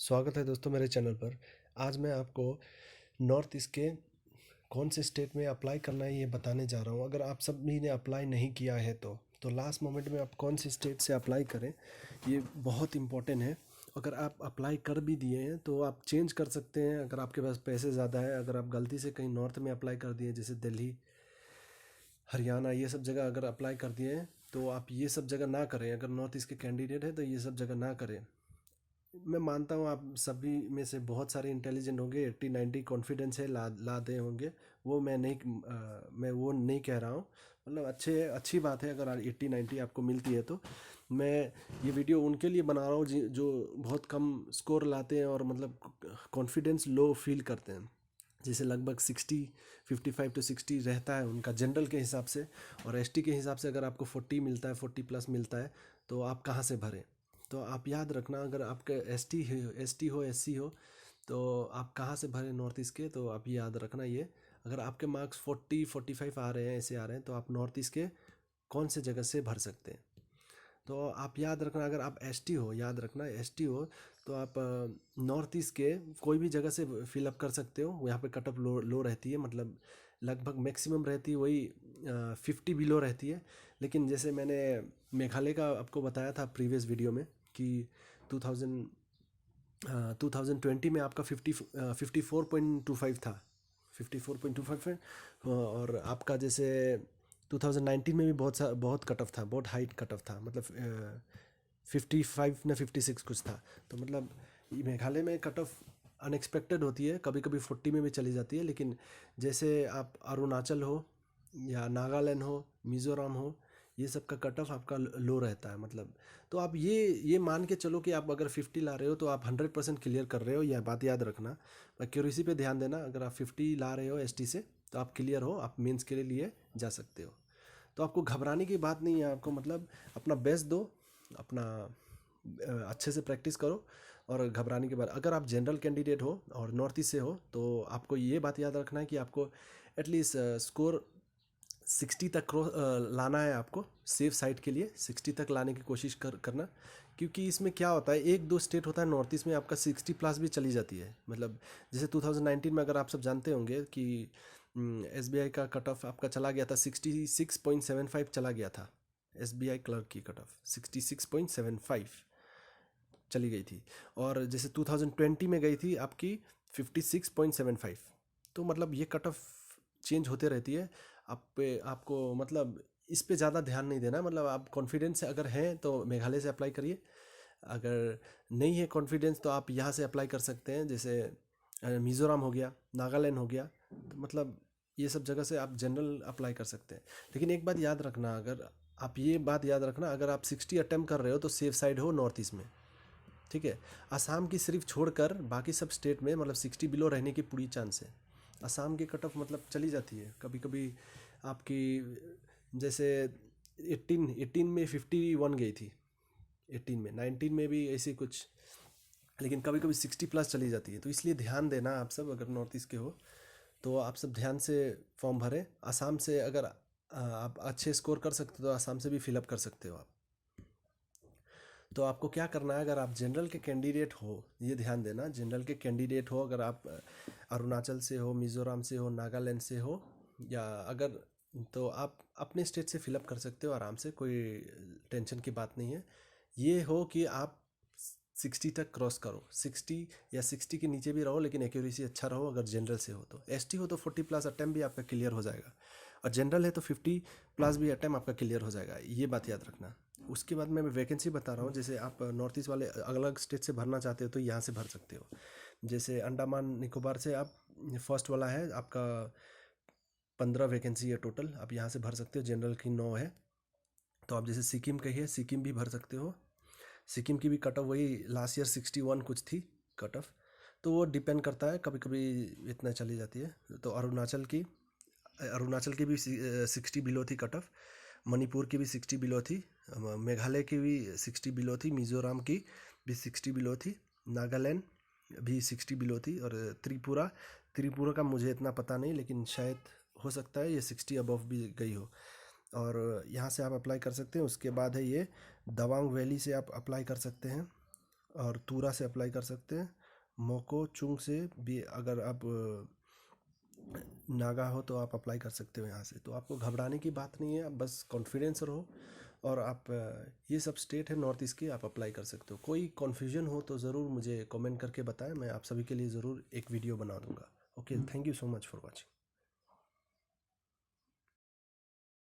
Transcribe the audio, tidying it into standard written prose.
स्वागत है दोस्तों मेरे चैनल पर। आज मैं आपको नॉर्थ ईस्ट के कौन से स्टेट में अप्लाई करना है ये बताने जा रहा हूँ। अगर आप सभी ने अप्लाई नहीं किया है तो लास्ट मोमेंट में आप कौन से स्टेट से अप्लाई करें, ये बहुत इम्पोर्टेंट है। अगर आप अप्लाई कर भी दिए हैं तो आप चेंज कर सकते हैं अगर आपके पास पैसे ज़्यादा है। अगर आप गलती से कहीं नॉर्थ में अप्लाई कर दिए, जैसे दिल्ली, हरियाणा, ये सब जगह अगर अप्लाई कर दिए हैं तो आप ये सब जगह ना करें। अगर नॉर्थ ईस्ट के कैंडिडेट हैं तो ये सब जगह ना करें। मैं मानता हूँ आप सभी में से बहुत सारे इंटेलिजेंट होंगे, 80-90 कॉन्फिडेंस है, लाते होंगे। वो मैं वो नहीं कह रहा हूँ। मतलब अच्छी बात है अगर 80-90 आपको मिलती है तो। मैं ये वीडियो उनके लिए बना रहा हूँ जो बहुत कम स्कोर लाते हैं और मतलब कॉन्फिडेंस लो फील करते हैं। जैसे लगभग 55 to 60 रहता है उनका जनरल के हिसाब से, और एसटी के हिसाब से अगर आपको 40 मिलता है, 40+ मिलता है, तो आप कहाँ से भरें। तो आप याद रखना, अगर आपका एसटी हो, एससी हो, तो आप कहाँ से भरें नॉर्थ ईस्ट के। तो आप याद रखना ये, अगर आपके मार्क्स 40-45 आ रहे हैं, ऐसे आ रहे हैं, तो आप नॉर्थ ईस्ट के कौन से जगह से भर सकते हैं। तो आप याद रखना, अगर आप एसटी हो, याद रखना एसटी हो, तो आप नॉर्थ ईस्ट के कोई भी जगह से फिलअप कर सकते हो। यहाँ पे कट ऑफ लो रहती है, मतलब लगभग मैक्सिमम रहती है वही 50 बिलो रहती है। लेकिन जैसे मैंने मेघालय का आपको बताया था प्रीवियस वीडियो में कि 2000 2020 में आपका 54.25 था, 54.25 है। और आपका जैसे 2019 में भी बहुत कट ऑफ था, बहुत हाइट कट ऑफ था, मतलब 55 ना 56 कुछ था। तो मतलब ये मेघालय में कट ऑफ अनएक्सपेक्टेड होती है, कभी कभी 40 में भी चली जाती है। लेकिन जैसे आप अरुणाचल हो या नागालैंड हो, मिज़ोरम हो, ये सब का कट ऑफ आपका लो रहता है। मतलब तो आप ये मान के चलो कि आप अगर 50 ला रहे हो तो आप 100% क्लियर कर रहे हो, यह बात याद रखना। एक्यूरेसी पे ध्यान देना। अगर आप 50 ला रहे हो एसटी से तो आप क्लियर हो, आप मेंस के लिए जा सकते हो। तो आपको घबराने की बात नहीं है। आपको मतलब अपना बेस्ट दो, अपना अच्छे से प्रैक्टिस करो। और घबराने के बाद, अगर आप जनरल कैंडिडेट हो और नॉर्थ ईस्ट से हो, तो आपको ये बात याद रखना है कि आपको एटलीस्ट स्कोर 60 तक लाना है। आपको सेफ साइड के लिए 60 तक लाने की कोशिश करना। क्योंकि इसमें क्या होता है, एक दो स्टेट होता है नॉर्थ ईस्ट में आपका 60+ भी चली जाती है। मतलब जैसे 2019 में अगर आप सब जानते होंगे कि एसबीआई का कट ऑफ आपका चला गया था, 66.75 चला गया था। एसबीआई क्लर्क की कट ऑफ 66.75 चली गई थी। और जैसे 2020 में गई थी आपकी 56.75। तो मतलब ये कट ऑफ चेंज होते रहती है। आपको मतलब इस पे ज़्यादा ध्यान नहीं देना। मतलब आप कॉन्फिडेंस अगर हैं तो मेघालय से अप्लाई करिए। अगर नहीं है कॉन्फिडेंस तो आप यहाँ से अप्लाई कर सकते हैं, जैसे मिज़ोरम हो गया, नागालैंड हो गया। तो मतलब ये सब जगह से आप जनरल अप्लाई कर सकते हैं। लेकिन एक बात याद रखना, अगर आप ये बात याद रखना, अगर आप 60 अटेम्प्ट कर रहे हो तो सेफ साइड हो नॉर्थ ईस्ट में, ठीक है। असम की सिर्फ छोड़कर बाकी सब स्टेट में मतलब 60 बिलो रहने की पूरी चांस है। असम की कट ऑफ मतलब चली जाती है कभी कभी आपकी, जैसे 18 में 51 गई थी, 18 में, 19 में भी ऐसी कुछ। लेकिन कभी कभी 60+ चली जाती है। तो इसलिए ध्यान देना आप सब, अगर नॉर्थ ईस्ट के हो तो आप सब ध्यान से फॉर्म भरें। असम से अगर आप अच्छे स्कोर कर सकते हो तो असम से भी फिलअप कर सकते हो आप। तो आपको क्या करना है, अगर आप जनरल के कैंडिडेट हो, ये ध्यान देना, जनरल के कैंडिडेट हो, अगर आप अरुणाचल से हो, मिज़ोरम से हो, नागालैंड से हो, या अगर, तो आप अपने स्टेट से फिलअप कर सकते हो आराम से, कोई टेंशन की बात नहीं है। ये हो कि आप 60 तक क्रॉस करो, 60 या 60 के नीचे भी रहो, लेकिन एक्यूरेसी अच्छा रहो। अगर जनरल से हो तो, एसटी हो तो 40+ अटैम्प्ट भी आपका क्लियर हो जाएगा, और जनरल है तो 50+ भी अटैम्प्ट आपका क्लियर हो जाएगा, ये बात याद रखना। उसके बाद मैं वैकेंसी बता रहा हूँ। जैसे आप नॉर्थ ईस्ट वाले अलग स्टेट से भरना चाहते हो तो यहाँ से भर सकते हो। जैसे अंडमान निकोबार से आप, फर्स्ट वाला है आपका, 15 वैकेंसी है टोटल, आप यहाँ से भर सकते हो। जनरल की 9 है। तो आप जैसे सिक्किम कही है, सिक्किम भी भर सकते हो। सिक्किम की भी कट ऑफ वही लास्ट ईयर 61 कुछ थी कट ऑफ। तो वो डिपेंड करता है, कभी कभी इतना चली जाती है। तो अरुणाचल की भी 60 बिलो थी कट ऑफ। मणिपुर की भी 60 बिलो थी। मेघालय की भी 60 बिलो थी। मिज़ोरम की भी 60 बिलो थी। नागालैंड भी 60 बिलो थी। और त्रिपुरा का मुझे इतना पता नहीं, लेकिन शायद हो सकता है ये 60 अबव भी गई हो। और यहाँ से आप अप्लाई कर सकते हैं। उसके बाद है ये दवांग वैली से आप अप्लाई कर सकते हैं। और तूरा से अप्लाई कर सकते हैं। मोको चुंग से भी अगर आप नागा हो तो आप अप्लाई कर सकते हो यहाँ से। तो आपको घबराने की बात नहीं है, आप बस कॉन्फिडेंस रहो और आप ये सब स्टेट है नॉर्थ ईस्ट की, आप अप्लाई कर सकते हो। कोई कन्फ्यूजन हो तो ज़रूर मुझे कमेंट करके बताएं, मैं आप सभी के लिए ज़रूर एक वीडियो बना दूंगा। Okay, thank you so much for watching.